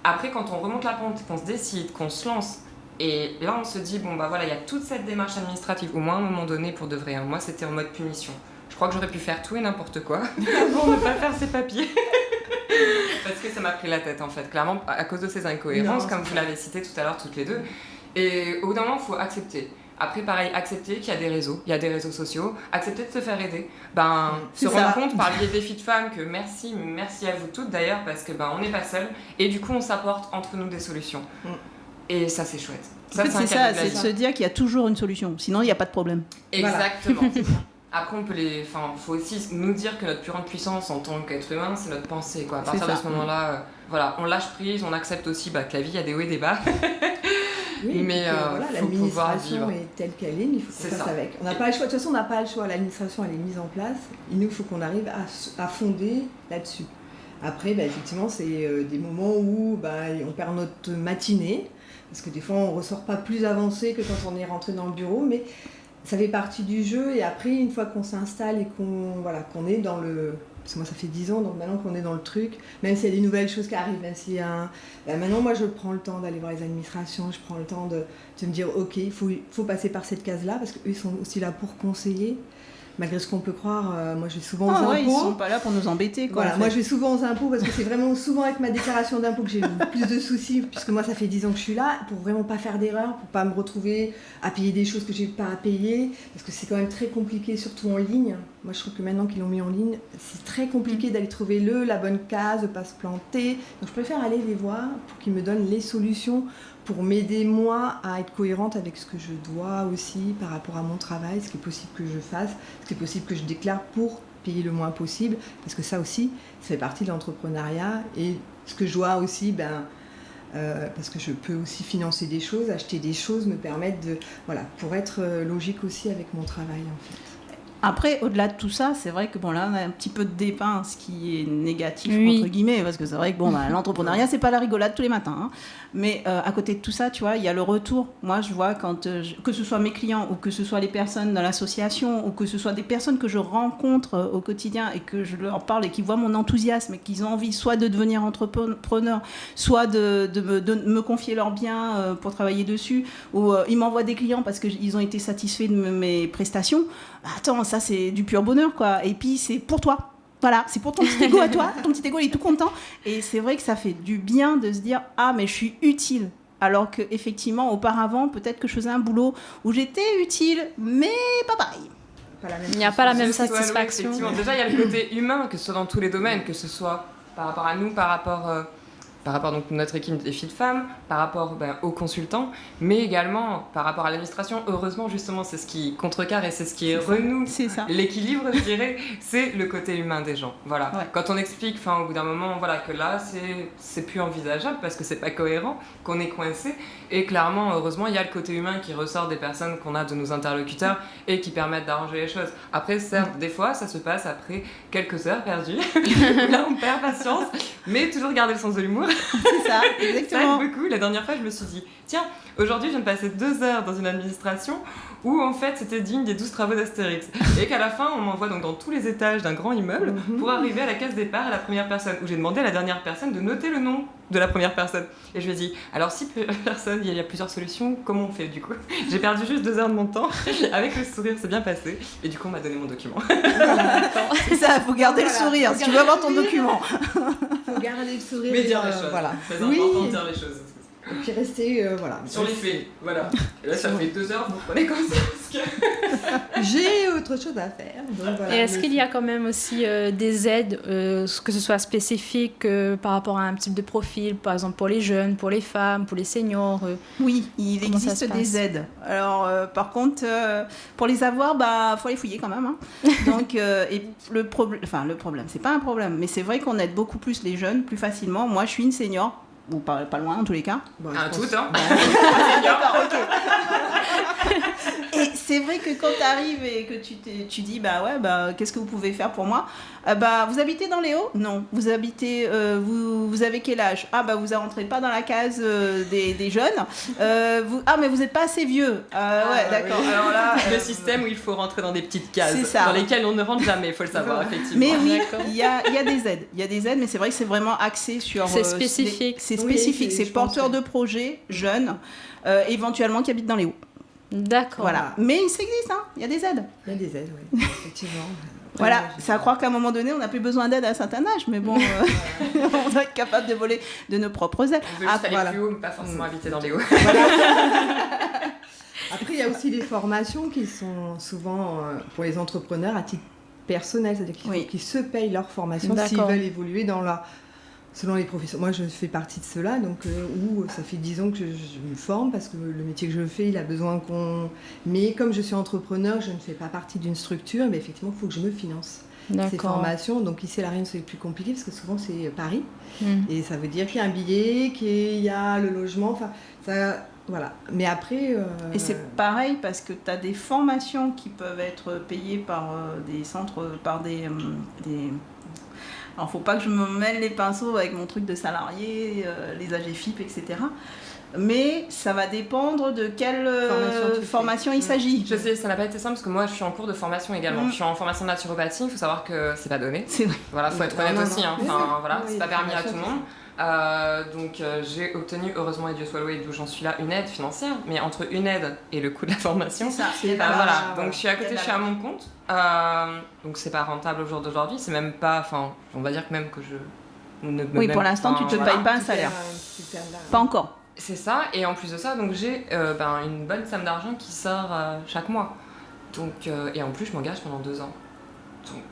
Speaker 4: Après, quand on remonte la pente, qu'on se décide, qu'on se lance, et là, on se dit, il y a toute cette démarche administrative, au moins à un moment donné, pour de vrai. Moi, c'était en mode punition. Je crois que j'aurais pu faire tout et n'importe quoi pour ne pas faire ces papiers. Parce que ça m'a pris la tête, en fait, clairement, à cause de ces incohérences, comme vous l'avez cité tout à l'heure, toutes les deux. Et au bout d'un moment, il faut accepter. Après, pareil, accepter qu'il y a des réseaux, il y a des réseaux sociaux, accepter de se faire aider. Se rendre compte par le biais des filles de femmes que merci à vous toutes d'ailleurs, parce que on n'est pas seuls, et du coup on s'apporte entre nous des solutions. Et ça c'est chouette.
Speaker 2: En fait, c'est ça, c'est de se dire qu'il y a toujours une solution, sinon il n'y a pas de problème.
Speaker 4: Exactement. Voilà. Après, faut aussi nous dire que notre plus grande puissance en tant qu'être humain, c'est notre pensée, quoi. À partir de ce moment-là, on lâche prise, on accepte aussi que la vie, il y a des hauts et des bas.
Speaker 3: Oui,
Speaker 4: mais
Speaker 3: l'administration est telle qu'elle est, mais il faut qu'on fasse avec. On n'a pas le choix. De toute façon, on n'a pas le choix. L'administration, elle est mise en place. Il nous faut qu'on arrive à fonder là-dessus. Après, effectivement, c'est des moments où on perd notre matinée, parce que des fois, on ne ressort pas plus avancé que quand on est rentré dans le bureau, mais ça fait partie du jeu. Et après, une fois qu'on s'installe et qu'on est dans le... Parce que moi, ça fait 10 ans, donc maintenant qu'on est dans le truc, même s'il y a des nouvelles choses qui arrivent, même s'il y a maintenant, moi, je prends le temps d'aller voir les administrations, je prends le temps de me dire, ok, il faut passer par cette case-là, parce qu'eux, ils sont aussi là pour conseiller. malgré ce qu'on peut croire, moi je vais souvent aux
Speaker 2: Ah
Speaker 3: impôts.
Speaker 2: ouais, ils sont pas là pour nous embêter, quoi.
Speaker 3: Voilà, moi je vais souvent aux impôts parce que c'est vraiment souvent avec ma déclaration d'impôt que j'ai eu plus de soucis, puisque moi ça fait 10 ans que je suis là, pour vraiment pas faire d'erreur, pour pas me retrouver à payer des choses que j'ai pas à payer, parce que c'est quand même très compliqué, surtout en ligne. Moi je trouve que maintenant qu'ils l'ont mis en ligne, c'est très compliqué d'aller trouver la bonne case, de pas se planter. Donc je préfère aller les voir pour qu'ils me donnent les solutions pour m'aider moi à être cohérente avec ce que je dois aussi par rapport à mon travail, ce qui est possible que je fasse, ce qui est possible que je déclare pour payer le moins possible, parce que ça aussi, ça fait partie de l'entrepreneuriat, et ce que je dois aussi, parce que je peux aussi financer des choses, acheter des choses, me permettre de, voilà, pour être logique aussi avec mon travail en fait.
Speaker 2: Après, au-delà de tout ça, c'est vrai que bon, là, on a un petit peu dépeint ce qui est négatif,
Speaker 1: Oui.
Speaker 2: entre guillemets, parce que c'est vrai que bon, l'entrepreneuriat, c'est pas la rigolade tous les matins. Hein. Mais à côté de tout ça, tu vois, il y a le retour. Moi, je vois quand, que ce soit mes clients, ou que ce soit les personnes dans l'association, ou que ce soit des personnes que je rencontre au quotidien et que je leur parle et qui voient mon enthousiasme et qu'ils ont envie soit de devenir entrepreneur, soit de me confier leurs biens pour travailler dessus, ou ils m'envoient des clients parce qu'ils ont été satisfaits de mes prestations. Attends, ça c'est du pur bonheur, quoi. Et puis c'est pour toi. Voilà, c'est pour ton petit ego à toi. Ton petit ego, il est tout content. Et c'est vrai que ça fait du bien de se dire « Ah, mais je suis utile ». Alors qu'effectivement, auparavant, peut-être que je faisais un boulot où j'étais utile, mais pas pareil.
Speaker 1: Il n'y a pas la même
Speaker 4: Ouais,
Speaker 1: satisfaction.
Speaker 4: effectivement. Déjà, il y a le côté humain, que ce soit dans tous les domaines, que ce soit par rapport à nous, par rapport donc notre équipe des filles de femmes, par rapport aux consultants, mais également par rapport à l'administration. Heureusement, justement, c'est ce qui contrecarre et c'est ce qui renoue l'équilibre, je dirais, c'est le côté humain des gens. Voilà. Ouais. Quand on explique, au bout d'un moment, voilà, que là, c'est plus envisageable parce que c'est pas cohérent, qu'on est coincé. Et clairement, heureusement, il y a le côté humain qui ressort des personnes qu'on a de nos interlocuteurs et qui permettent d'arranger les choses. Après, certes, des fois, ça se passe après quelques heures perdues. Là, on perd patience, mais toujours garder le sens de l'humour.
Speaker 2: C'est ça, exactement.
Speaker 4: Ça aide beaucoup. La dernière fois, je me suis dit, tiens, aujourd'hui, je viens de passer 2 heures dans une administration où, en fait, c'était digne des 12 travaux d'Astérix. Et qu'à la fin, on m'envoie donc dans tous les étages d'un grand immeuble pour arriver à la case départ à la première personne, où j'ai demandé à la dernière personne de noter le nom de la première personne. Et je lui ai dit, alors si personne, il y a plusieurs solutions, comment on fait du coup ? J'ai perdu juste 2 heures de mon temps, avec le sourire, c'est bien passé, et du coup on m'a donné mon document.
Speaker 2: C'est ça, il faut garder le sourire, si tu veux avoir ton document.
Speaker 3: Il faut garder le sourire.
Speaker 4: Mais dire les choses,
Speaker 3: voilà.
Speaker 4: c'est important de dire les choses.
Speaker 3: Et puis rester, voilà.
Speaker 4: Sur les faits, voilà. Et là ça fait 2 heures, vous prenez comme ça, parce que...
Speaker 3: J'ai autre chose à faire. Donc voilà,
Speaker 1: et est-ce qu'il y a quand même aussi des aides, que ce soit spécifiques par rapport à un type de profil, par exemple pour les jeunes, pour les femmes, pour les seniors
Speaker 2: Oui, il existe des aides. Alors, par contre, pour les avoir, faut les fouiller quand même. Hein. Donc, et le problème, c'est pas un problème, mais c'est vrai qu'on aide beaucoup plus les jeunes, plus facilement. Moi, je suis une senior. Ou pas loin en tous les cas.
Speaker 4: Un tout, hein.
Speaker 2: D'accord, ok. Et c'est vrai que quand tu arrives et que tu dis, qu'est-ce que vous pouvez faire pour moi ? Vous habitez dans les Hauts ? Non. Vous habitez, vous avez quel âge ? Vous rentrez pas dans la case des jeunes. Mais vous n'êtes pas assez vieux. Ouais, d'accord. Alors là,
Speaker 4: le système où il faut rentrer dans des petites cases,
Speaker 2: dans
Speaker 4: lesquelles on ne rentre jamais, il faut le savoir, effectivement.
Speaker 2: Mais oui, il y a des aides. Il y a des aides, mais c'est vrai que c'est vraiment axé sur...
Speaker 1: C'est spécifique.
Speaker 2: C'est spécifique, c'est porteur de projets, jeunes, éventuellement qui habitent dans les Hauts.
Speaker 1: D'accord.
Speaker 2: Voilà. Mais ça existe, hein. Il y a des aides.
Speaker 3: Il y a des aides, oui, effectivement.
Speaker 2: Voilà, c'est à croire qu'à un moment donné, on n'a plus besoin d'aide à un certain âge, mais bon, on doit être capable de voler de nos propres ailes.
Speaker 4: On veut juste aller plus haut, mais pas forcément habiter dans les Hauts.
Speaker 3: Après, il y a aussi les formations qui sont souvent pour les entrepreneurs à titre personnel, c'est-à-dire qu'ils se payent leur formation s'ils veulent évoluer selon les professions. Moi, je fais partie de ceux-là, donc où ça fait 10 ans que je me forme parce que le métier que je fais, il a besoin qu'on... Mais comme je suis entrepreneur, je ne fais pas partie d'une structure, mais effectivement, il faut que je me finance ces formations. Donc ici, à La Réunion, c'est plus compliqué parce que souvent, c'est Paris. Et ça veut dire qu'il y a un billet, qu'il y a le logement, enfin, ça... Voilà. Mais après...
Speaker 2: Et c'est pareil parce que tu as des formations qui peuvent être payées par des centres, par des... Alors, faut pas que je me mêle les pinceaux avec mon truc de salarié, les AGFIP, etc. mais ça va dépendre de quelle formation il s'agit.
Speaker 4: Je sais, ça n'a pas été simple parce que moi je suis en cours de formation également. Je suis en formation de naturopathie, il faut savoir que c'est pas donné.
Speaker 2: C'est vrai.
Speaker 4: Voilà, faut être honnête aussi. Hein. Enfin, voilà,
Speaker 3: Oui,
Speaker 4: c'est pas permis à
Speaker 3: formation,
Speaker 4: tout le monde. Donc j'ai obtenu, heureusement et Dieu soit loué, d'où j'en suis là, une aide financière, mais entre une aide et le coût de la formation,
Speaker 2: C'est ça.
Speaker 4: voilà. Donc je suis à côté, je suis à mon compte, donc c'est pas rentable au jour d'aujourd'hui, c'est même pas, enfin, on va dire que même que je ne me
Speaker 2: Oui,
Speaker 4: même-
Speaker 2: pour l'instant,
Speaker 4: enfin,
Speaker 2: tu te
Speaker 4: voilà.
Speaker 2: payes pas un salaire.
Speaker 3: Super large.
Speaker 2: Pas encore.
Speaker 4: C'est ça, et en plus de ça, donc j'ai une bonne somme d'argent qui sort chaque mois, donc et en plus je m'engage pendant 2 ans, donc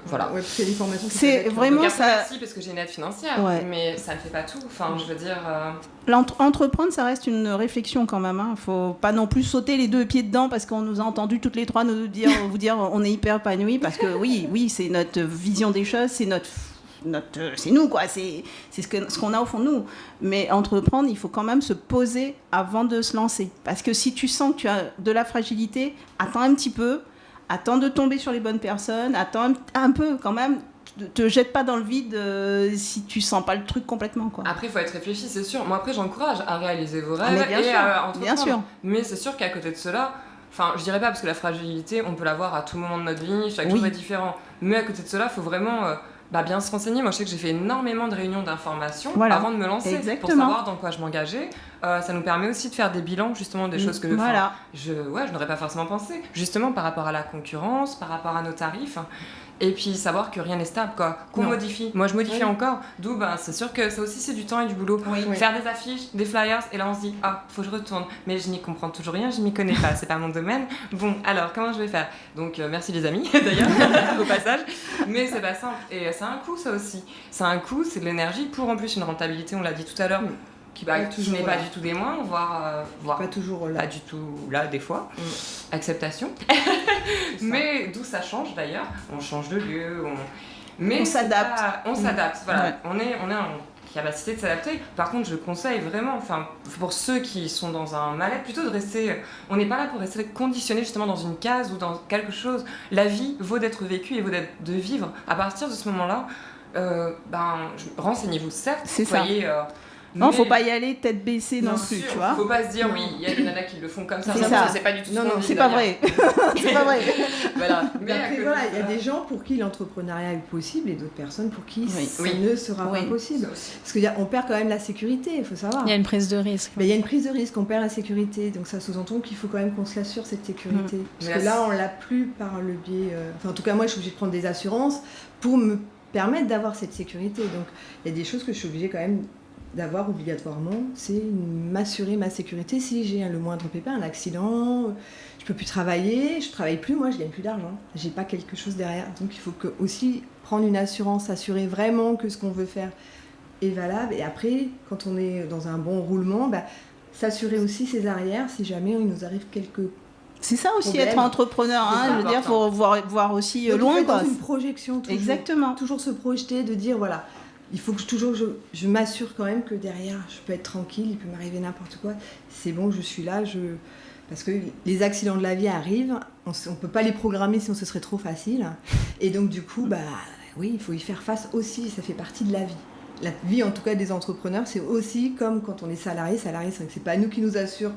Speaker 4: voilà.
Speaker 3: Ouais, parce qu'il y a des formations qui
Speaker 2: C'est
Speaker 3: peuvent être-
Speaker 2: vraiment
Speaker 4: Donc après,
Speaker 2: ça.
Speaker 4: merci parce que j'ai une aide financière,
Speaker 2: Ouais.
Speaker 4: mais ça ne fait pas tout. Enfin, je veux dire,
Speaker 2: Entreprendre, ça reste une réflexion quand même. Hein. Faut pas non plus sauter les 2 pieds dedans parce qu'on nous a entendu toutes les 3 vous dire on est hyper épanouis parce que oui, c'est notre vision des choses, c'est c'est nous quoi, c'est ce qu'on a au fond de nous. Mais entreprendre, il faut quand même se poser avant de se lancer. Parce que si tu sens que tu as de la fragilité, attends un petit peu, attends de tomber sur les bonnes personnes, attends un peu quand même. Te jette pas dans le vide si tu sens pas le truc complètement quoi.
Speaker 4: après, il faut être réfléchi, c'est sûr. Moi, après, j'encourage à réaliser vos
Speaker 2: Ah,
Speaker 4: rêves
Speaker 2: mais bien
Speaker 4: et
Speaker 2: sûr,
Speaker 4: à entreprendre.
Speaker 2: bien sûr.
Speaker 4: Mais c'est sûr qu'à côté de cela, enfin, je dirais pas parce que la fragilité, on peut l'avoir à tout moment de notre vie, chaque jour est différent. Mais à côté de cela, il faut vraiment bien se renseigner. Moi, je sais que j'ai fait énormément de réunions d'information avant de me lancer pour savoir dans quoi je m'engageais. Ça nous permet aussi de faire des bilans, justement, des choses que je n'aurais pas forcément pensé. Justement, par rapport à la concurrence, par rapport à nos tarifs. Et puis savoir que rien n'est stable, quoi. Qu'on modifie. Moi, je modifie encore. D'où, c'est sûr que ça aussi, c'est du temps et du boulot.
Speaker 2: Oui.
Speaker 4: Faire des affiches, des flyers, et là, on se dit, faut que je retourne. Mais je n'y comprends toujours rien, je m'y connais pas, c'est pas mon domaine. Bon, alors, comment je vais faire? Donc, merci les amis, d'ailleurs, au passage. Mais c'est pas simple. Et c'est un coût, ça aussi. C'est un coût, c'est de l'énergie pour, en plus, une rentabilité, on l'a dit tout à l'heure, qui n'est pas du tout des moindres, voire
Speaker 3: Pas toujours là.
Speaker 4: pas du tout là, des fois. Acceptation. Mais d'où ça change d'ailleurs, on change de lieu, mais
Speaker 2: on s'adapte.
Speaker 4: On s'adapte, voilà.
Speaker 2: Ouais.
Speaker 4: On est en capacité de s'adapter. Par contre, je conseille vraiment, enfin, pour ceux qui sont dans un mal-être, plutôt de rester. On n'est pas là pour rester conditionné justement dans une case ou dans quelque chose. La vie vaut d'être vécue et vaut de vivre. À partir de ce moment-là, renseignez-vous, certes.
Speaker 2: C'est
Speaker 4: soyez,
Speaker 2: non,
Speaker 4: mais-
Speaker 2: faut pas y aller tête baissée non plus,
Speaker 4: sûr,
Speaker 2: tu vois.
Speaker 4: Faut pas se dire, oui, il y a des nanas qui le font comme ça.
Speaker 2: C'est
Speaker 4: Non,
Speaker 2: ça.
Speaker 4: c'est pas du tout ce
Speaker 3: Non,
Speaker 4: qu'on
Speaker 3: non,
Speaker 4: dit,
Speaker 2: C'est pas
Speaker 4: d'ailleurs.
Speaker 2: vrai. C'est pas vrai.
Speaker 4: Voilà.
Speaker 3: Mais
Speaker 4: à
Speaker 3: après,
Speaker 4: côté
Speaker 3: voilà,
Speaker 4: de
Speaker 3: il y a
Speaker 4: ça-
Speaker 3: des gens pour qui l'entrepreneuriat est possible et d'autres personnes pour qui
Speaker 2: Oui.
Speaker 3: ça
Speaker 4: Oui.
Speaker 3: ne sera
Speaker 2: Oui.
Speaker 3: pas possible.
Speaker 4: Ça aussi.
Speaker 3: Parce qu'on perd quand même la sécurité, il faut savoir.
Speaker 1: Il y a une prise de risque.
Speaker 3: Mais il y a une prise de risque, on perd la sécurité, donc ça sous-entend qu'il faut quand même qu'on se l'assure cette sécurité. Parce
Speaker 4: Mais
Speaker 3: que là, on l'a plus par le biais. Enfin, en tout cas, moi, je suis obligée de prendre des assurances pour me permettre d'avoir cette sécurité. Donc, il y a des choses que je suis obligée quand même d'avoir obligatoirement, c'est m'assurer ma sécurité si j'ai le moindre pépin, un accident, je peux plus travailler, je travaille plus, moi je gagne plus d'argent, j'ai pas quelque chose derrière. Donc il faut que aussi prendre une assurance, s'assurer vraiment que ce qu'on veut faire est valable. Et après, quand on est dans un bon roulement, s'assurer aussi ses arrières si jamais il nous arrive quelques
Speaker 2: C'est ça aussi
Speaker 3: problème.
Speaker 2: être entrepreneur.
Speaker 4: C'est
Speaker 2: Hein.
Speaker 4: ça,
Speaker 2: Je veux dire, faut voir aussi
Speaker 3: Donc,
Speaker 2: loin
Speaker 3: en fait,
Speaker 2: quoi.
Speaker 3: dans une projection toujours.
Speaker 2: Exactement.
Speaker 3: Toujours se projeter, de dire voilà, il faut que je m'assure quand même que derrière, je peux être tranquille, il peut m'arriver n'importe quoi. C'est bon, je suis là, parce que les accidents de la vie arrivent, on ne peut pas les programmer sinon ce serait trop facile. Et donc du coup, oui, il faut y faire face aussi, ça fait partie de la vie. La vie en tout cas des entrepreneurs, c'est aussi comme quand on est salarié, c'est vrai que c'est pas nous qui nous assurons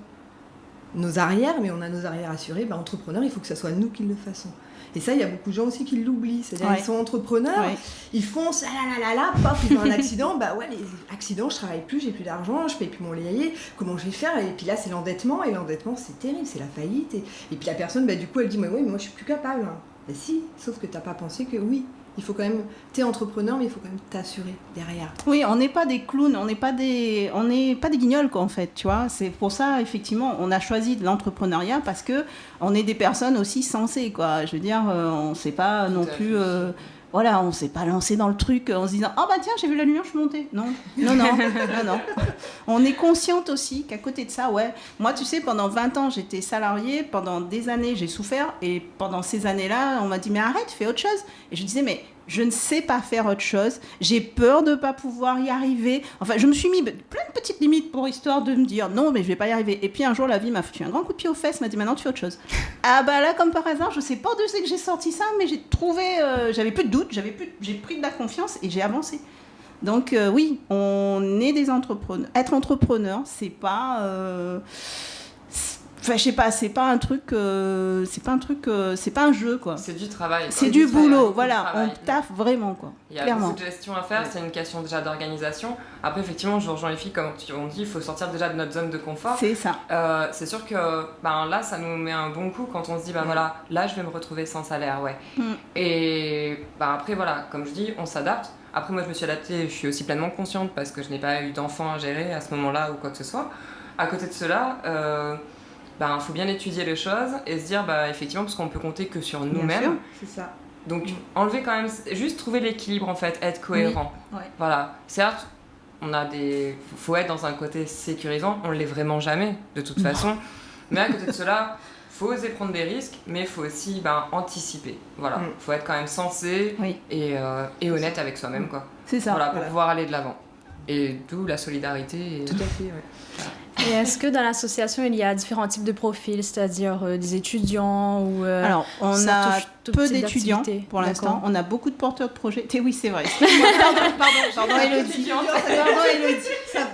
Speaker 3: nos arrières, mais on a nos arrières assurées. Entrepreneur, il faut que ce soit nous qui le fassons. Et ça, il y a beaucoup de gens aussi qui l'oublient. C'est-à-dire qu'ils sont entrepreneurs, ils foncent, paf, ils ont un accident. Les accidents, je travaille plus, j'ai plus d'argent, je paye plus mon loyer, comment je vais faire? Et puis là, c'est l'endettement, et l'endettement, c'est terrible, c'est la faillite. Et puis la personne, du coup, elle dit, mais oui, mais moi, je suis plus capable. Si, sauf que tu n'as pas pensé que oui. Il faut quand même, t'es entrepreneur, mais il faut quand même t'assurer derrière.
Speaker 2: Oui, on n'est pas des clowns, on n'est pas des guignols quoi en fait, tu vois. C'est pour ça effectivement, on a choisi de l'entrepreneuriat parce que on est des personnes aussi sensées quoi. Je veux dire, on ne s'est pas non plus, on s'est pas lancé dans le truc en se disant tiens j'ai vu la lumière, je suis montée. Non. On est consciente aussi qu'à côté de ça, moi tu sais pendant 20 ans j'étais salariée, pendant des années j'ai souffert et pendant ces années-là on m'a dit mais arrête, fais autre chose. Et je disais mais je ne sais pas faire autre chose, j'ai peur de ne pas pouvoir y arriver. Enfin, je me suis mis plein de petites limites pour histoire de me dire non, mais je ne vais pas y arriver. Et puis un jour, la vie m'a foutu un grand coup de pied aux fesses, m'a dit maintenant tu fais autre chose. Là, comme par hasard, je ne sais pas d'où c'est que j'ai sorti ça, mais j'ai trouvé, j'avais plus de doute, j'ai pris de la confiance et j'ai avancé. Donc oui, on est des entrepreneurs. Être entrepreneur, c'est pas... Enfin, je sais pas, c'est pas un jeu, quoi.
Speaker 4: C'est du travail.
Speaker 2: C'est du boulot, voilà. On taffe vraiment, quoi.
Speaker 4: Il y a
Speaker 2: clairement.
Speaker 4: beaucoup de gestion à faire, c'est une question déjà d'organisation. Après, effectivement, je rejoins les filles, comme on dit, il faut sortir déjà de notre zone de confort.
Speaker 2: C'est ça.
Speaker 4: C'est sûr que là, ça nous met un bon coup quand on se dit, voilà, là, je vais me retrouver sans salaire, ouais. Et après, voilà, comme je dis, on s'adapte. Après, moi, je me suis adaptée, je suis aussi pleinement consciente parce que je n'ai pas eu d'enfant à gérer à ce moment-là ou quoi que ce soit. À côté de cela, faut bien étudier les choses et se dire, effectivement, parce qu'on peut compter que sur nous-mêmes.
Speaker 3: C'est ça.
Speaker 4: Donc, enlever quand même, juste trouver l'équilibre, en fait, être cohérent.
Speaker 2: Oui. Ouais.
Speaker 4: Voilà. Certes, faut être dans un côté sécurisant, on ne l'est vraiment jamais, de toute façon. Mais à côté de cela, faut oser prendre des risques, mais il faut aussi anticiper. Voilà. Faut être quand même sensé et honnête avec soi-même, quoi.
Speaker 2: C'est ça.
Speaker 4: Voilà, pour pouvoir aller de l'avant. Et d'où la solidarité.
Speaker 3: Tout à fait, oui.
Speaker 1: Et est-ce que dans l'association, il y a différents types de profils, c'est-à-dire des étudiants ou
Speaker 2: Alors, on
Speaker 1: ça
Speaker 2: a
Speaker 1: touche tout
Speaker 2: peu
Speaker 1: type
Speaker 2: d'étudiants
Speaker 1: d'activité.
Speaker 2: pour l'instant.
Speaker 1: D'accord.
Speaker 2: On a beaucoup de porteurs de projets. Oui, c'est vrai. Pardon, Élodie. Pardon, Élodie.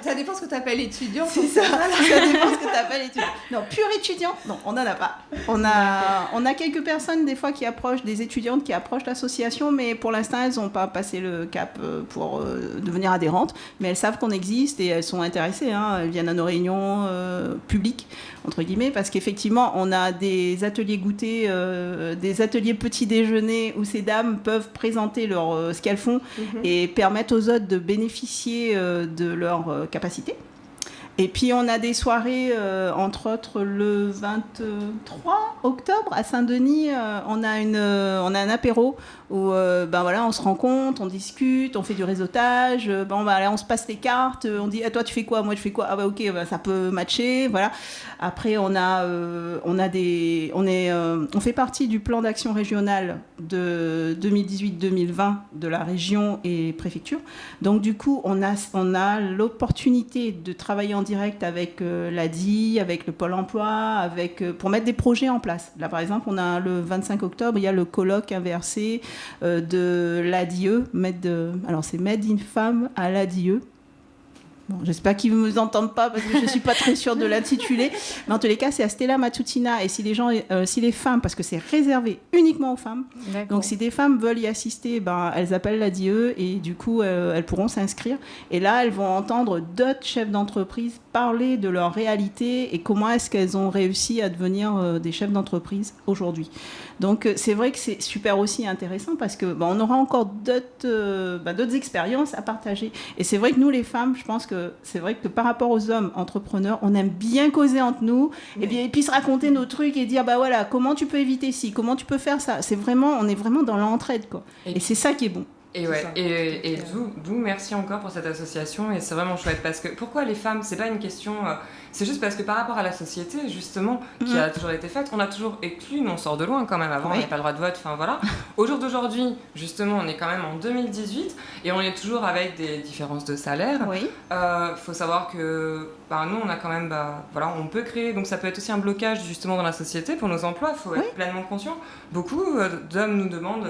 Speaker 3: Ça dépend ce que tu appelles étudiant.
Speaker 2: C'est ça. Ça dépend ce que tu appelles étudiant. Non, pur étudiant. Non, on n'en a pas. On a quelques personnes, des fois, qui approchent, des étudiantes qui approchent l'association, mais pour l'instant, elles n'ont pas passé le cap pour devenir adhérentes. Mais elles savent qu'on existe et elles sont intéressées. Elles viennent à nos réunions publiques, entre guillemets, parce qu'effectivement, on a des ateliers goûter, des ateliers petit déjeuner où ces dames peuvent présenter ce qu'elles font et permettre aux autres de bénéficier de leurs capacités. Et puis on a des soirées, entre autres le 23 octobre à Saint-Denis, on a un apéro où on se rencontre, on discute, on fait du réseautage, on se passe les cartes, on dit toi tu fais quoi, moi je fais quoi, ok, ça peut matcher, voilà. Après on fait partie du plan d'action régional de 2018-2020 de la région et préfecture. Donc du coup on a l'opportunité de travailler en direct avec l'ADI, avec le Pôle emploi, pour mettre des projets en place. Là par exemple on a le 25 octobre, il y a le colloque inversé de l'ADIE, alors c'est Made in Femme à l'ADIE. Bon, j'espère qu'ils ne m'entendent pas parce que je ne suis pas très sûre de l'intitulé. Mais en tous les cas, c'est à Stella Matutina. Et si les femmes, parce que c'est réservé uniquement aux femmes, donc si des femmes veulent y assister, elles appellent l'ADIE et du coup, elles pourront s'inscrire. Et là, elles vont entendre d'autres chefs d'entreprise parler de leur réalité et comment est-ce qu'elles ont réussi à devenir des chefs d'entreprise aujourd'hui. Donc, c'est vrai que c'est super aussi intéressant parce que on aura encore d'autres expériences à partager. Et c'est vrai que nous, les femmes, je pense que c'est vrai que par rapport aux hommes entrepreneurs, on aime bien causer entre nous et puis se raconter nos trucs et dire voilà, comment tu peux éviter ci, comment tu peux faire ça. On est vraiment dans l'entraide, quoi. Et c'est ça qui est bon.
Speaker 4: Et d'où merci encore pour cette association et c'est vraiment chouette parce que pourquoi les femmes, c'est pas une question, c'est juste parce que par rapport à la société justement qui a toujours été faite, on a toujours exclu, on sort de loin quand même, avant on n'avait pas le droit de vote, enfin voilà. Au jour d'aujourd'hui justement on est quand même en 2018 et on est toujours avec des différences de salaire. Faut savoir que nous on a quand même, on peut créer, donc ça peut être aussi un blocage justement dans la société pour nos emplois, faut être pleinement conscient. Beaucoup d'hommes nous demandent,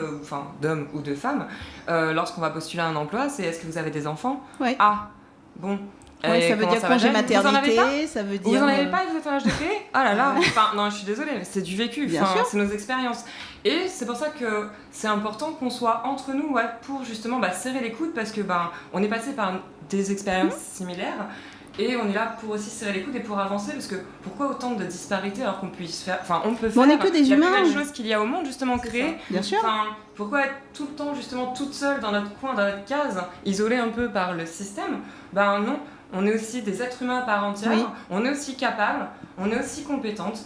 Speaker 4: d'hommes ou de femmes, lorsqu'on va postuler à un emploi, c'est est-ce que vous avez des enfants ? Ah, bon.
Speaker 2: Ça veut dire congé maternité, ça veut dire...
Speaker 4: Vous en avez pas, vous êtes en âge de créer ? Ah là là, non, je suis désolée, mais c'est du vécu, c'est nos expériences. Et c'est pour ça que c'est important qu'on soit entre nous, pour justement serrer les coudes, parce que on est passé par des expériences similaires. Et on est là pour aussi serrer les coudes et pour avancer, parce que pourquoi autant de disparités alors qu'on puisse faire, on peut faire
Speaker 2: on est que des humains.
Speaker 4: La plus belle chose qu'il y a au monde, justement, créer.
Speaker 2: Bien sûr.
Speaker 4: Pourquoi être tout le temps justement toute seule dans notre coin, dans notre case, isolée un peu par le système ? Non, on est aussi des êtres humains à part entière, on est aussi capables, on est aussi compétentes.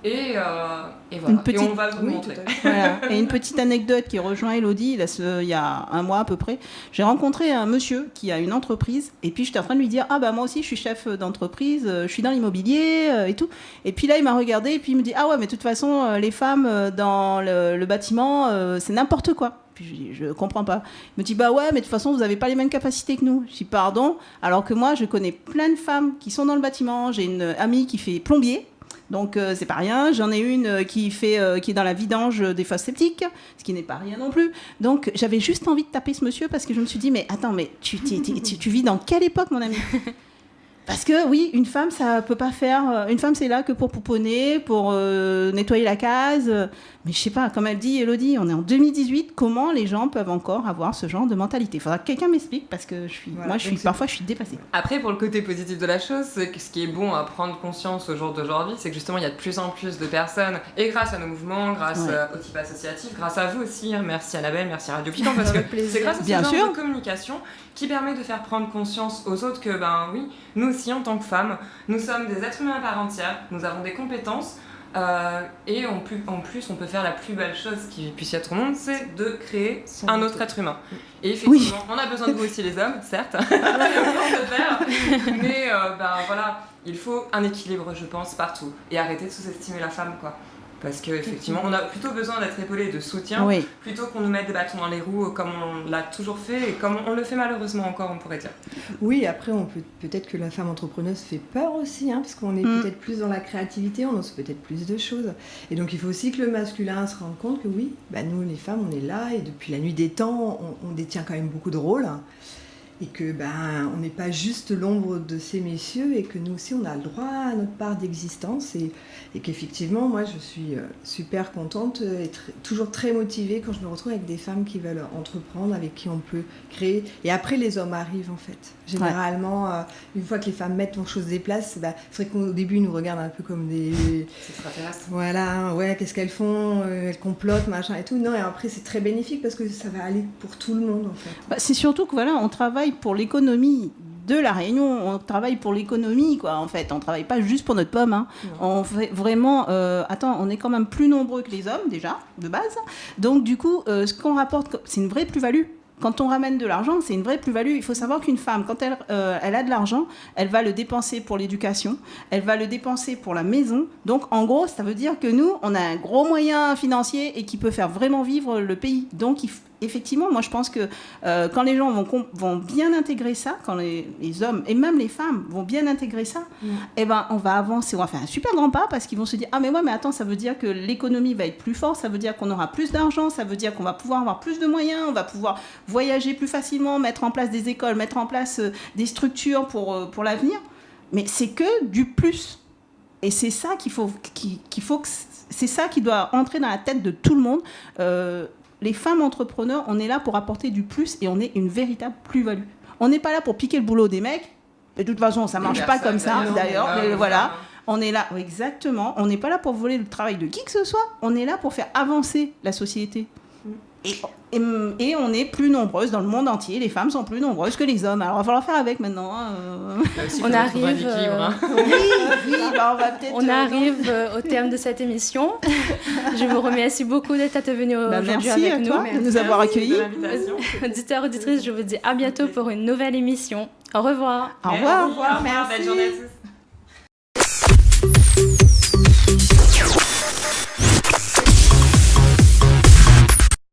Speaker 4: Et voilà. Et on va vous montrer.
Speaker 2: Voilà. Et une petite anecdote qui rejoint Élodie, il y a un mois à peu près, j'ai rencontré un monsieur qui a une entreprise et puis j'étais en train de lui dire moi aussi je suis chef d'entreprise, je suis dans l'immobilier et tout. Et puis là il m'a regardé et puis il me dit mais de toute façon les femmes dans le bâtiment c'est n'importe quoi. Puis je comprends pas. Il me dit mais de toute façon vous avez pas les mêmes capacités que nous. Je dis pardon, alors que moi je connais plein de femmes qui sont dans le bâtiment. J'ai une amie qui fait plombier. Donc c'est pas rien. J'en ai une qui est dans la vidange des fosses septiques, ce qui n'est pas rien non plus. Donc j'avais juste envie de taper ce monsieur parce que je me suis dit mais attends, mais tu vis dans quelle époque, mon ami? Parce que oui, une femme, ça peut pas faire. Une femme, c'est là que pour pouponner, pour nettoyer la case. Mais je sais pas, comme elle dit, Elodie, on est en 2018. Comment les gens peuvent encore avoir ce genre de mentalité? Il faudra que quelqu'un m'explique parce que parfois je suis dépassée.
Speaker 4: Après, pour le côté positif de la chose, c'est que ce qui est bon à prendre conscience au jour d'aujourd'hui, c'est que justement, il y a de plus en plus de personnes, et grâce à nos mouvements, grâce au type associatif, grâce à vous aussi, hein, merci Annabelle, merci Radio Piquant, parce que c'est grâce à ce genre de communication qui permet de faire prendre conscience aux autres que, ben oui, nous aussi, en tant que femmes, nous sommes des êtres humains à part entière, nous avons des compétences, et en plus, on peut faire la plus belle chose qui puisse y être au monde, c'est de créer un autre être humain. Et effectivement, on a besoin de vous aussi les hommes, certes, mais voilà, il faut un équilibre, je pense, partout, et arrêter de sous-estimer la femme, quoi. Parce qu'effectivement, on a plutôt besoin d'être épaulé de soutien, plutôt qu'on nous mette des bâtons dans les roues comme on l'a toujours fait et comme on le fait malheureusement encore, on pourrait dire.
Speaker 3: Oui, après, peut-être que la femme entrepreneuse fait peur aussi, hein, parce qu'on est peut-être plus dans la créativité, on ose peut-être plus de choses. Et donc, il faut aussi que le masculin se rende compte que oui, nous, les femmes, on est là et depuis la nuit des temps, on détient quand même beaucoup de rôles. Et que on n'est pas juste l'ombre de ces messieurs et que nous aussi on a le droit à notre part d'existence et qu'effectivement moi je suis super contente et toujours très motivée quand je me retrouve avec des femmes qui veulent entreprendre, avec qui on peut créer, et après les hommes arrivent en fait. Généralement une fois que les femmes mettent en chose des places, c'est vrai qu'au début ils nous regardent un peu comme des
Speaker 4: extraterrestres.
Speaker 3: Voilà, qu'est-ce qu'elles font, elles complotent, machin et tout. Non, et après c'est très bénéfique parce que ça va aller pour tout le monde en fait.
Speaker 2: C'est surtout que voilà, on travaille pour l'économie de la Réunion, on travaille pour l'économie, quoi, en fait. On travaille pas juste pour notre pomme, hein. On fait vraiment... on est quand même plus nombreux que les hommes, déjà, de base. Donc, du coup, ce qu'on rapporte, c'est une vraie plus-value. Quand on ramène de l'argent, c'est une vraie plus-value. Il faut savoir qu'une femme, quand elle a de l'argent, elle va le dépenser pour l'éducation, elle va le dépenser pour la maison. Donc, en gros, ça veut dire que nous, on a un gros moyen financier et qui peut faire vraiment vivre le pays. Donc, effectivement, moi, je pense que quand les gens vont bien intégrer ça, quand les hommes et même les femmes vont bien intégrer ça, on va avancer, on va faire un super grand pas parce qu'ils vont se dire « Ah, mais attends, ça veut dire que l'économie va être plus forte, ça veut dire qu'on aura plus d'argent, ça veut dire qu'on va pouvoir avoir plus de moyens, on va pouvoir voyager plus facilement, mettre en place des écoles, mettre en place des structures pour l'avenir. » Mais c'est que du plus. Et c'est ça c'est ça qui doit entrer dans la tête de tout le monde. Les femmes entrepreneurs, on est là pour apporter du plus et on est une véritable plus-value. On n'est pas là pour piquer le boulot des mecs. De toute façon, ça ne marche pas comme ça, d'ailleurs. Mais voilà, on est là, exactement. On n'est pas là pour voler le travail de qui que ce soit. On est là pour faire avancer la société. Et on est plus nombreuses dans le monde entier. Les femmes sont plus nombreuses que les hommes. Alors, il va falloir faire avec maintenant.
Speaker 1: On arrive... on arrive au terme de cette émission. Je vous remercie beaucoup d'être venus aujourd'hui avec nous.
Speaker 2: Merci à toi de nous avoir accueillis.
Speaker 1: Auditeurs, auditrices, je vous dis à bientôt pour une nouvelle émission. Au revoir.
Speaker 2: Au revoir.
Speaker 4: Merci. Belle journée à tous.